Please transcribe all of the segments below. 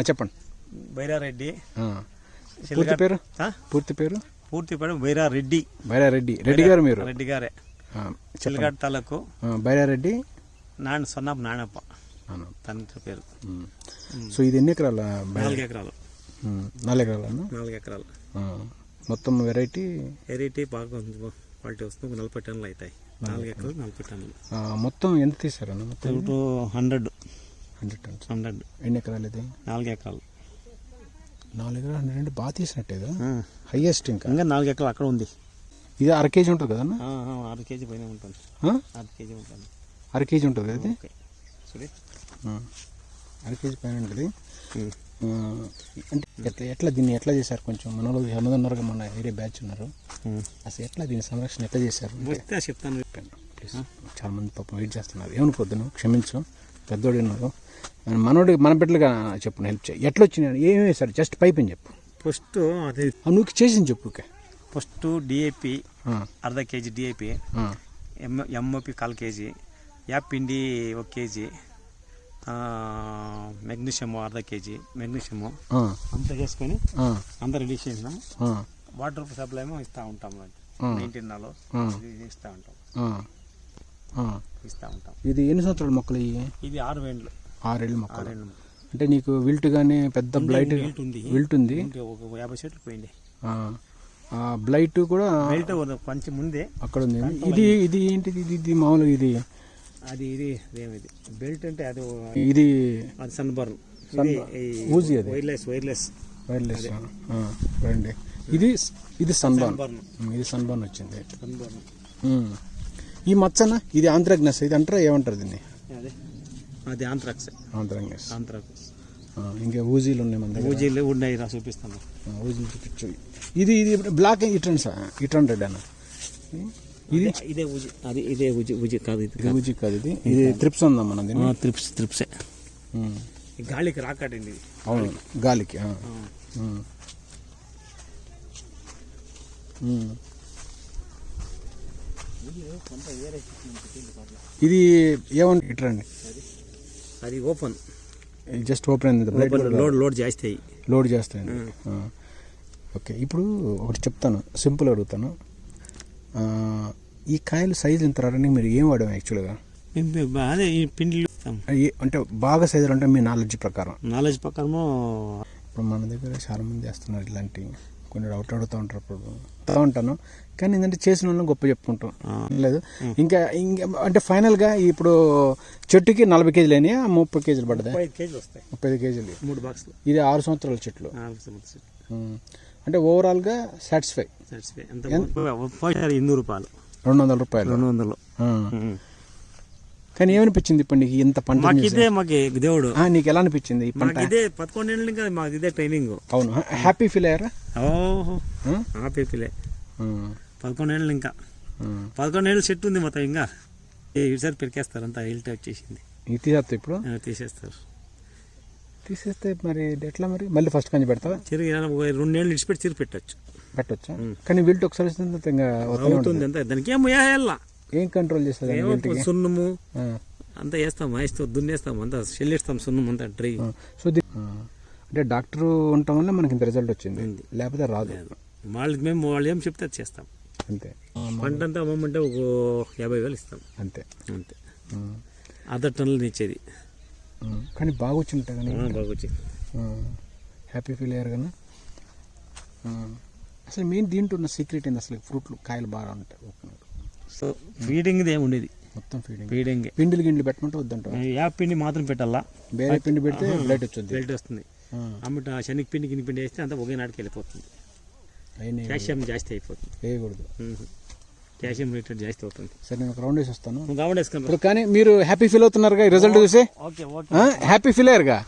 చెప్పండి. బైరారెడ్డి. పూర్తి పేరు బైరారెడ్డి. రెడ్డి గారు మీరు? రెడ్డి గారే. చిలగడ తాలూకు బైరారెడ్డి సొన్నాపు నాణప్ప తండ్రి పేరు. సో ఇది ఎన్ని ఎకరాల? 4 ఎకరాలు. 4 ఎకరాలు. 4 ఎకరాలు. మొత్తం వెరైటీ బాగా క్వాలిటీ వస్తుంది. 40 టన్నులు అవుతాయి. 4 ఎకరాలు 40 టన్నులు. మొత్తం ఎంత తీసారన్న? 100 టన్స్. 100. ఎన్ని ఎకరాలు ఇది? 4 ఎకరాలు. 4 ఎకరాలు 100 అంటే బాగా తీసినట్టేదా? హైయెస్ట్. ఇంకా 4 ఎకరాలు అక్కడ ఉంది. ఇది 1/2 కేజీ ఉంటుంది కదన్న? 6 కేజీ పైన ఉంటుంది. 6 కేజీ ఉంటుంది. 1/2 కేజీ ఉంటుంది అది. 1/2 కేజీ పైన ఉంటుంది. అంటే ఎట్లా దీన్ని ఎట్లా చేశారు? కొంచెం మన వాళ్ళు హనుమదన్నరగా మన ఏరియా బ్యాచ్ ఉన్నారు. అసలు ఎట్లా దీని సంరక్షణ ఎట్లా చేశారు చెప్తాను. ప్లీజ్. చాలా మంది పాపం వెయిట్ చేస్తున్నారు. ఏమనుకోద్దు, నువ్వు క్షమించు, పెద్దోడు ఉన్నారు. మనోడి మన బిడ్డలుగా చెప్పు, హెల్ప్ చేయి. ఎట్లా వచ్చినాయి, ఏమేమి వేశారు? జస్ట్ పైప్ అని చెప్పు. ఫస్ట్ అదే నువ్వు చేసింది చెప్పు. First DAP 1/2 KG DAP, MOP 1/4 KG, యాపిండి 1 కేజీ, మెగ్నీషియము 1/2 కేజీ మెగ్నీషియము అంతా చేసుకొని అంతా రెడీ చేసినాం. వాటర్ సప్లై ఏమో ఇస్తూ ఉంటాం. 19 నాలో ఇస్తూ ఉంటాం. ఇది ఎన్ని సంవత్సరాల మొక్కలు? ఇది 6 ఏళ్ళు. 6 ఏళ్ళ మొక్కలు. అంటే నీకు విల్ట్ కానీ పెద్ద బ్లైట్ ఉంది. ఒక 50 చెట్లు పోయింది. బ్లైట్ కూడా కొంచెం ముందే అక్కడ ఉంది. ఇది ఏంటిది? ఇది మామూలుగా ఇది ఇది బెల్ట్ అంటే అది సన్బర్న్. ఊజీ అది వైర్లెస్ రండి. ఇది సన్బర్న్. ఇది సన్బర్న్ వచ్చింది. ఈ మచ్చన ఇది ఆంథ్రాక్నస్. ఇది అంటారా, ఏమంటారు దీన్ని? అది ఆంథ్రాక్స్. ఇంకా ఊజీలు ఉన్నాయి మన దగ్గర. ఊజీలు ఉన్నాయి, చూపిస్తాను. ఊజీలు చూపించు. ఇది బ్లాక్ ఇటన్ రెడ్ అన్న. ఇదే ఊజీ. అది ఇదే ఊజీ కాదు. ఇది ఊజీ కాదు. ఇది త్రిప్స్ ఉందా మన దీన్ని? త్రిప్సే. గాలికి రాకటండి. అవును, గాలికి. ఇది ఏమన్నా ఇట్రండి. అది ఓపెన్. జస్ట్ ఓపెన్ అయింది. లోడ్ చేస్తాయి. ఓకే. ఇప్పుడు ఒకటి చెప్తాను, సింపుల్ అడుగుతాను. ఈ కాయలు సైజు ఎంత రావడానికి మీరు ఏం వాడాము యాక్చువల్గా? అదే ఈ పిండిలు అంటే బాగా సైజులు అంటే మీ నాలెడ్జ్ ప్రకారం? ప్రకారము ఇప్పుడు మన దగ్గర చాలా మంది చేస్తున్నారు ఇలాంటివి. కొన్ని డౌట్ అడుగుతూ ఉంటారు. ఇప్పుడు ఉంటాను, కానీ ఏంటంటే చేసిన వాళ్ళని గొప్ప చెప్పుకుంటాం లేదు. ఇంకా అంటే ఫైనల్గా ఇప్పుడు చెట్టుకి 40 కేజీలు అయినాయా, 30 కేజీలు పడ్డదా? 35 కేజీలు. 3 బాక్సులు. ఇది 6 సంవత్సరాల చెట్లు. అంటే ఓవరాల్గా సాటిస్ఫై. 200 రూపాయలు. 200. కానీ ఏమనిపించింది ఇప్పుడు నీకు ఇంత పంట? మాకు దేవుడు. నీకు ఎలా అనిపించింది ఈ పంట? 11 ఏళ్ళు ఇంకా మాకు ఇదే ట్రైనింగ్. అవును, హ్యాపీ ఫీల్ అయ్యారా? హ్యాపీ ఫీలే. 11 ఏళ్ళు ఇంకా 11 ఏళ్ళు చెట్టు ఉంది మొత్తం. ఇంకా ఈసారి పెరికేస్తారు, అంతా హెల్త్ వచ్చేసింది. తీసేస్తా ఇప్పుడు? తీసేస్తే మరి ఎట్లా? మరి మళ్ళీ ఫస్ట్ కంచి పెడతావా? 2 ఏళ్ళు ఇడిచిపెట్టి చిరు పెట్టొచ్చా? కానీ విల్ట్ ఒకసారి అవుతుంది అంతా. దానికి ఏం కంట్రోల్ చేస్తుంది? సున్నము అంతా వేస్తాం, దున్నేస్తాం, అంతా చెల్లిస్తాం సున్నం అంతా డ్రై. సో అంటే డాక్టర్ ఉండటం వల్ల మనకి ఇంత రిజల్ట్ వచ్చింది, లేకపోతే రాదు. వాళ్ళు ఏం చెప్తే అది చేస్తాం అంతే. పంట అంతా అమ్మమంటే ఒక 50,000 ఇస్తాం అంతే. 1/2 టన్నులు ఇచ్చేది. కానీ బాగా వచ్చింటాయి. కానీ బాగా వచ్చింది. హ్యాపీ ఫీల్ అయ్యారు కదా. అసలు మెయిన్ దీంట్లో ఉన్న సీక్రెట్ ఏంది? అసలు ఫ్రూట్లు కాయలు బాగా ఉంటాయి. సో ఫీడింగ్ ఏముండేది, మొత్తం ఫీడింగ్. పిండిలు గిండిలు పెట్టమంటే వద్దంట. యాప్ పిండి మాత్రం పెట్టాలా, వేరే పిండి పెడితే బ్లైట్ వస్తుంది. అమ్మట శనగ పిండి గిన్నె పిండి వేస్తే అంతా ఒకే నాటికి వెళ్ళిపోతుంది. కాల్షియం జాస్తి అయిపోతుంది. వేయకూడదు, కాల్షియం రేటెడ్ జాస్తి అవుతుంది. సరే, నేను ఒక రౌండ్ వేసి వస్తాను. రౌండ్ వేసుకున్నాను. కానీ మీరు హ్యాపీ ఫీల్ అవుతున్నారుగా ఈ రిజల్ట్ చూసి? హ్యాపీ ఫీల్ అయ్యారుగా?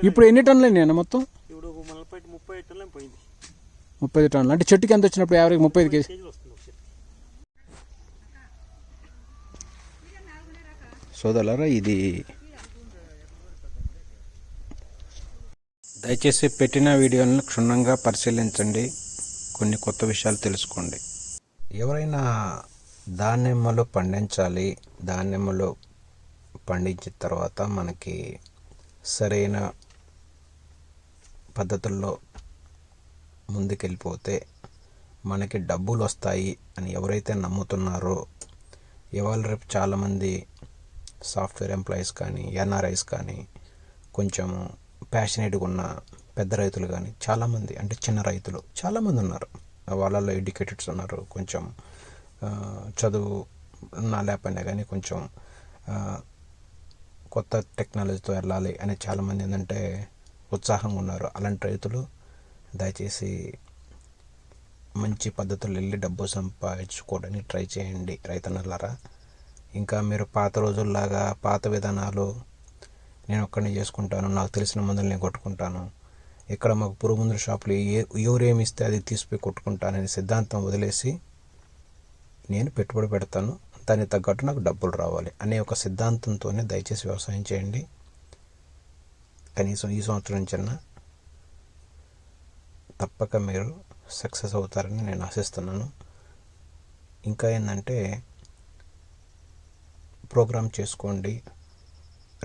ఇప్పుడు ఎన్ని టన్నులు అయినాయి మొత్తం? ఇప్పుడు 30 టన్నులు పోయింది. 30 టన్నులు అంటే చెట్టుకి ఎంత వచ్చినప్పుడు? Average 35 KG. సోదరులారా, ఇది దయచేసి పెట్టిన వీడియోలను క్షుణ్ణంగా పరిశీలించండి, కొన్ని కొత్త విషయాలు తెలుసుకోండి. ఎవరైనా దానిమ్మలు పండించాలి, దానిమ్మలు పండించిన తర్వాత మనకి సరైన పద్ధతుల్లో ముందుకెళ్ళిపోతే మనకి డబ్బులు వస్తాయి అని ఎవరైతే నమ్ముతున్నారో, ఇవాళ రేపు చాలామంది సాఫ్ట్వేర్ ఎంప్లాయీస్ కానీ, ఎన్ఆర్ఐస్ కానీ, కొంచెం ప్యాషనేట్గా ఉన్న పెద్ద రైతులు కానీ చాలామంది, అంటే చిన్న రైతులు చాలామంది ఉన్నారు. వాళ్ళల్లో ఎడ్యుకేటెడ్స్ ఉన్నారు, కొంచెం చదువు ఉన్నా లేకపోయినా కానీ కొంచెం కొత్త టెక్నాలజీతో వెళ్ళాలి అని చాలామంది ఏంటంటే ఉత్సాహంగా ఉన్నారు. అలాంటి రైతులు దయచేసి మంచి పద్ధతులు వెళ్ళి డబ్బు సంపాదించుకోవడానికి ట్రై చేయండి రైతన్నలారా. ఇంకా మీరు పాత రోజుల్లాగా పాత విధానాలు, నేను ఒక్కడిని చేసుకుంటాను, నాకు తెలిసిన మందులు నేను కొట్టుకుంటాను, ఇక్కడ మాకు పురుగు మందుల షాపులు ఎవరేమి ఇస్తే అది తీసిపోయి కొట్టుకుంటాననే సిద్ధాంతం వదిలేసి నేను పెట్టుబడి పెడతాను, దానికి తగ్గట్టు నాకు డబ్బులు రావాలి అనే ఒక సిద్ధాంతంతోనే దయచేసి వ్యవసాయం చేయండి. కనీసం ఈ సంవత్సరం నుంచన్నా తప్పక మీరు సక్సెస్ అవుతారని నేను ఆశిస్తున్నాను. ఇంకా ఏంటంటే ప్రోగ్రామ్ చేసుకోండి.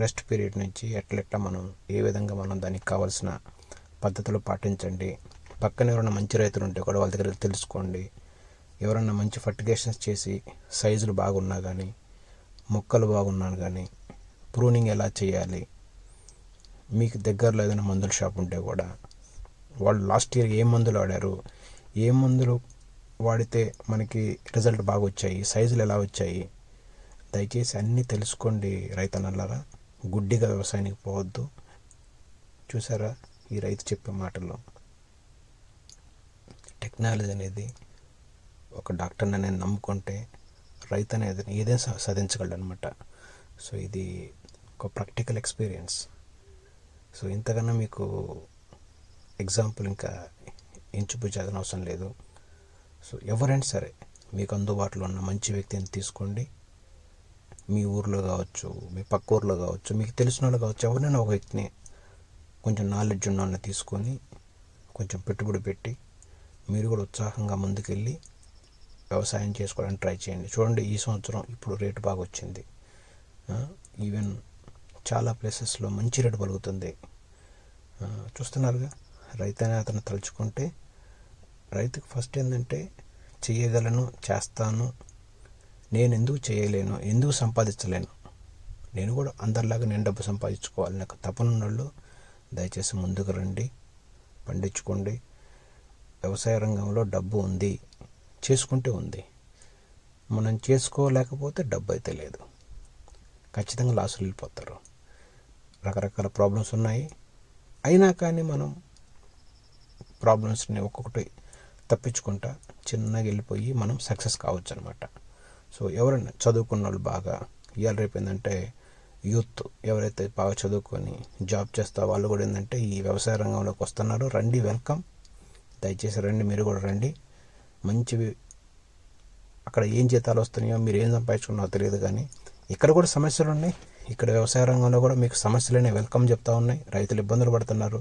రెస్ట్ పీరియడ్ నుంచి ఎట్లెట్లా మనం ఏ విధంగా మనం దానికి కావాల్సిన పద్ధతులు పాటించండి. పక్కన ఎవరైనా మంచి రైతులు ఉంటే కూడా వాళ్ళ దగ్గర తెలుసుకోండి. ఎవరన్నా మంచి ఫర్టిగేషన్స్ చేసి సైజులు బాగున్నా కానీ, మొక్కలు బాగున్నా కానీ, ప్రూనింగ్ ఎలా చేయాలి, మీకు దగ్గరలో ఏదైనా మందుల షాప్ ఉంటే కూడా వాళ్ళు లాస్ట్ ఇయర్ ఏ మందులు వాడారు, ఏ మందులు వాడితే మనకి రిజల్ట్ బాగా వచ్చాయి, సైజులు ఎలా వచ్చాయి, దయచేసి అన్నీ తెలుసుకోండి రైతన్నలారా. గుడ్డిగా వ్యవసాయానికి పోవద్దు. చూసారా ఈ రైతు చెప్పే మాటల్లో టెక్నాలజీ అనేది, ఒక డాక్టర్ని నేను నమ్ముకుంటే రైతు అనేది ఏదైనా సాధించగలడు అనమాట. సో ఇది ఒక ప్రాక్టికల్ ఎక్స్పీరియన్స్. సో ఇంతకన్నా మీకు ఎగ్జాంపుల్ ఇంకా ఎంచుపుచ్చాల్సిన అవసరం లేదు. సో ఎవరైనా సరే మీకు అందుబాటులో ఉన్న మంచి వ్యక్తిని తీసుకోండి. మీ ఊర్లో కావచ్చు, మీ పక్క ఊర్లో కావచ్చు, మీకు తెలిసిన వాళ్ళు కావచ్చు, ఎవరైనా ఒక వ్యక్తిని కొంచెం నాలెడ్జ్ ఉన్న వాళ్ళని తీసుకొని కొంచెం పెట్టుబడి పెట్టి మీరు కూడా ఉత్సాహంగా ముందుకెళ్ళి వ్యవసాయం చేసుకోవడానికి ట్రై చేయండి. చూడండి ఈ సంవత్సరం ఇప్పుడు రేటు బాగా వచ్చింది. ఈవెన్ చాలా ప్లేసెస్లో మంచి రేటు పలుకుతుంది. చూస్తున్నారుగా. రైతు అనే అతను తలుచుకుంటే రైతుకు ఫస్ట్ ఏంటంటే చేయగలను, చేస్తాను, నేను ఎందుకు చేయలేను, ఎందుకు సంపాదించలేను, నేను కూడా అందరిలాగా నేను డబ్బు సంపాదించుకోవాలి నాకు తపనున్నోళ్ళు దయచేసి ముందుకు రండి, పండించుకోండి. వ్యవసాయ రంగంలో డబ్బు ఉంది, చేసుకుంటే ఉంది. మనం చేసుకోలేకపోతే డబ్బు అయితే లేదు, ఖచ్చితంగా లాసులు వెళ్ళిపోతారు. రకరకాల ప్రాబ్లమ్స్ ఉన్నాయి. అయినా కానీ మనం ప్రాబ్లమ్స్ని ఒక్కొక్కటి తప్పించుకుంటా చిన్నగా వెళ్ళిపోయి మనం సక్సెస్ కావచ్చు అనమాట. సో ఎవరైనా చదువుకున్న వాళ్ళు బాగా, ఇవాళ రేపు ఏంటంటే యూత్ ఎవరైతే బాగా చదువుకొని జాబ్ చేస్తా వాళ్ళు కూడా ఏంటంటే ఈ వ్యవసాయ రంగంలోకి వస్తున్నారు. రండి, వెల్కమ్, దయచేసి రండి, మీరు కూడా రండి. మంచివి అక్కడ ఏం జీతాలు వస్తున్నాయో, మీరు ఏం సంపాదించుకున్నారో తెలియదు, కానీ ఇక్కడ కూడా సమస్యలు ఉన్నాయి. ఇక్కడ వ్యవసాయ రంగంలో కూడా మీకు సమస్యలనే వెల్కమ్ చెప్తా ఉన్నాయి. రైతులు ఇబ్బందులు పడుతున్నారు.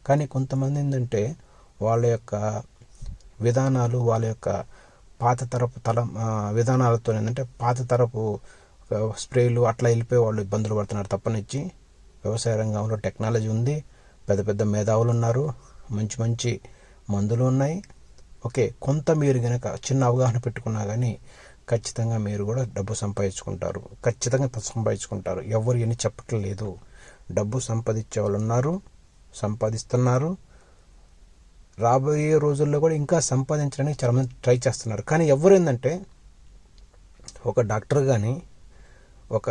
కానీ కొంతమంది ఏంటంటే వాళ్ళ యొక్క విధానాలు, వాళ్ళ యొక్క పాత తరపు విధానాలతో ఏంటంటే పాత తరపు స్ప్రేలు అట్లా వెళ్ళిపోయి వాళ్ళు ఇబ్బందులు పడుతున్నారు తప్పనిచ్చి. వ్యవసాయ రంగంలో టెక్నాలజీ ఉంది, పెద్ద పెద్ద మేధావులు ఉన్నారు, మంచి మంచి మందులు ఉన్నాయి. ఓకే, కొంత మీరు కనుక చిన్న అవగాహన పెట్టుకున్నా కానీ ఖచ్చితంగా మీరు కూడా డబ్బు సంపాదించుకుంటారు, ఖచ్చితంగా సంపాదించుకుంటారు. ఎవరు ఎన్ని చెప్పట్లేదు. డబ్బు సంపాదించే వాళ్ళు ఉన్నారు, సంపాదిస్తున్నారు. రాబోయే రోజుల్లో కూడా ఇంకా సంపాదించడానికి చాలామంది ట్రై చేస్తున్నారు. కానీ ఎవరు ఏంటంటే ఒక డాక్టర్ కానీ, ఒక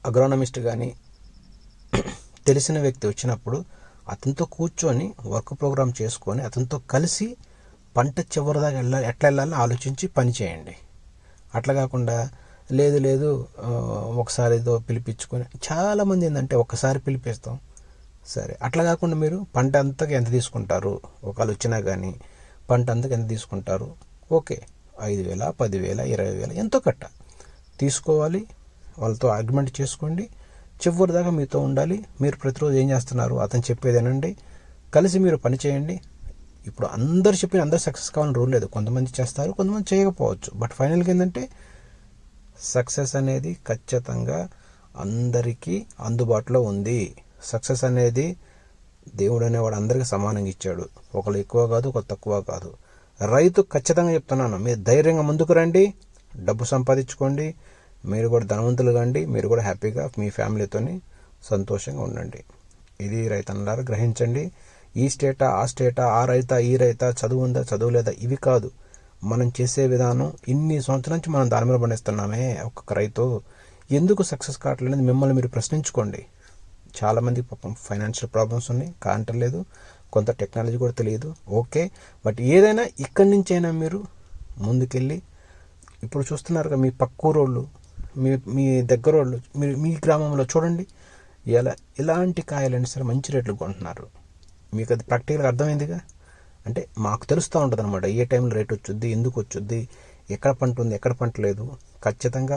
అగ్రోనమిస్ట్ కానీ తెలిసిన వ్యక్తి వచ్చినప్పుడు అతనితో కూర్చొని వర్క్ ప్రోగ్రామ్ చేసుకొని అతనితో కలిసి పంట చివరిదాకా ఎట్లా వెళ్ళాలని ఆలోచించి పని చేయండి. అట్లా కాకుండా లేదు ఒకసారి ఏదో పిలిపించుకొని, చాలామంది ఏంటంటే ఒకసారి పిలిపిస్తాం సరే, అట్లా కాకుండా మీరు పంట అంతకు ఎంత తీసుకుంటారు, ఒకళ్ళు వచ్చినా కానీ పంట అంతకు ఎంత తీసుకుంటారు, ఓకే 5,000, 10,000, 20,000 ఎంతో కట్ట తీసుకోవాలి. వాళ్ళతో ఆర్గ్యుమెంట్ చేసుకోండి, చివరి దాకా మీతో ఉండాలి. మీరు ప్రతిరోజు ఏం చేస్తున్నారు అతను చెప్పేదేనండి, కలిసి మీరు పని చేయండి. ఇప్పుడు అందరు చెప్పిన అందరు సక్సెస్ కావాలని రూల్ లేదు. కొంతమంది చేస్తారు, కొంతమంది చేయకపోవచ్చు. బట్ ఫైనల్గా ఏంటంటే సక్సెస్ అనేది ఖచ్చితంగా అందరికీ అందుబాటులో ఉంది. సక్సెస్ అనేది దేవుడు అనేవాడు అందరికీ సమానంగా ఇచ్చాడు. ఒకళ్ళు ఎక్కువ కాదు, ఒకళ్ళు తక్కువ కాదు. రైతు ఖచ్చితంగా చెప్తున్నాను, మీరు ధైర్యంగా ముందుకు రండి, డబ్బు సంపాదించుకోండి, మీరు కూడా ధనవంతులు కండి, మీరు కూడా హ్యాపీగా మీ ఫ్యామిలీతోని సంతోషంగా ఉండండి. ఇది రైతన్నలారా గ్రహించండి. ఈ స్టేటా, ఆ స్టేటా, ఆ రైతా, ఈ రైతా, చదువు ఉందా, చదువు లేదా, ఇవి కాదు. మనం చేసే విధానం, ఇన్ని సంవత్సరాల నుంచి మనం దాని మీద పండిస్తున్నామే. ఒక్కొక్క రైతు ఎందుకు సక్సెస్ కావట్లేదు మిమ్మల్ని మీరు ప్రశ్నించుకోండి. చాలామంది పాపం ఫైనాన్షియల్ ప్రాబ్లమ్స్ ఉన్నాయి, కాంటలేదు, కొంత టెక్నాలజీ కూడా తెలియదు, ఓకే. బట్ ఏదైనా ఇక్కడి నుంచైనా మీరు ముందుకెళ్ళి, ఇప్పుడు చూస్తున్నారుగా మీ పక్కూరోళ్ళు, మీ దగ్గరోళ్ళు, మీరు మీ గ్రామంలో చూడండి, ఎలాంటి కాయలైనా సరే మంచి రేట్లు కొంటున్నారు. మీకు అది ప్రాక్టికల్గా అర్థమైందిగా. అంటే మాకు తెలుస్తూ ఉంటుంది అనమాట, ఏ టైంలో రేట్ వచ్చుద్ది, ఎందుకు వచ్చుద్ది, ఎక్కడ పంట ఉంది, ఎక్కడ పంట లేదు. ఖచ్చితంగా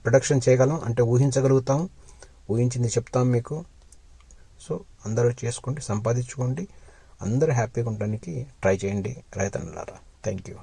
ప్రొడక్షన్ చేయగలం, అంటే ఊహించగలుగుతాం, ఊహించింది చెప్తాం మీకు. సో అందరూ చేసుకోండి, సంపాదించుకోండి, అందరూ హ్యాపీగా ఉండడానికి ట్రై చేయండి రైతన్నలారా. Thank you.